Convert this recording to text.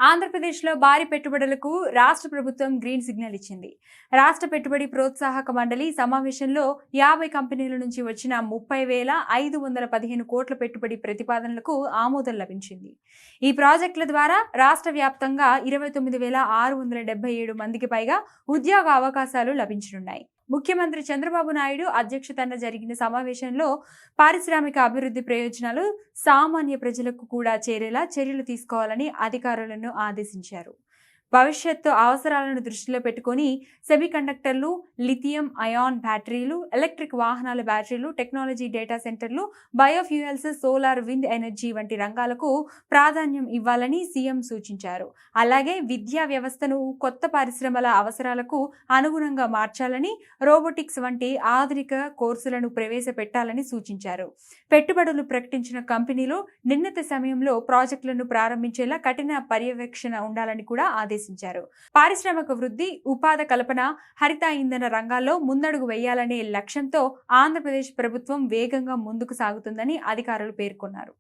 ఆంధ్రప్రదేశ్లో భారీ పెట్టుబడులకు రాష్ట్ర ప్రభుత్వం గ్రీన్ సిగ్నల్ ఇచ్చింది. రాష్ట్ర పెట్టుబడి ప్రోత్సాహక మండలి సమావేశంలో 50 కంపెనీల నుంచి వచ్చిన 30,515 కోట్ల పెట్టుబడి ప్రతిపాదనలకు ఆమోదం లభించింది. ఈ ప్రాజెక్టుల ద్వారా రాష్ట్ర వ్యాప్తంగా 29,677 మందికి పైగా ఉద్యోగ అవకాశాలు లభించనున్నాయి. ముఖ్యమంత్రి చంద్రబాబు నాయుడు అధ్యక్షతన జరిగిన సమావేశంలో పారిశ్రామిక అభివృద్ధి ప్రయోజనాలు సామాన్య ప్రజలకు కూడా చేరేలా చర్యలు తీసుకోవాలని అధికారులను ఆదేశించారు. భవిష్యత్తు అవసరాలను దృష్టిలో పెట్టుకుని సెమీకండక్టర్లు, లిథియం అయాన్ బ్యాటరీలు, ఎలక్ట్రిక్ వాహనాల బ్యాటరీలు, టెక్నాలజీ డేటా సెంటర్లు, బయోఫ్యూయల్స్, సోలార్, విండ్ ఎనర్జీ వంటి రంగాలకు ప్రాధాన్యం ఇవ్వాలని సీఎం సూచించారు. అలాగే విద్యా వ్యవస్థను కొత్త పరిశ్రమల అవసరాలకు అనుగుణంగా మార్చాలని, రోబోటిక్స్ వంటి ఆధునిక కోర్సులను ప్రవేశపెట్టాలని సూచించారు. పెట్టుబడులు ప్రకటించిన కంపెనీలు నిర్ణీత సమయంలో ప్రాజెక్టులను ప్రారంభించేలా కఠిన పర్యవేక్షణ ఉండాలని కూడా ఆదేశించారు. పారిశ్రామిక వృద్ధి, ఉపాధి కల్పన, హరిత ఇంధన రంగాల్లో ముందడుగు వేయాలనే లక్ష్యంతో ఆంధ్రప్రదేశ్ ప్రభుత్వం వేగంగా ముందుకు సాగుతుందని అధికారులు పేర్కొన్నారు.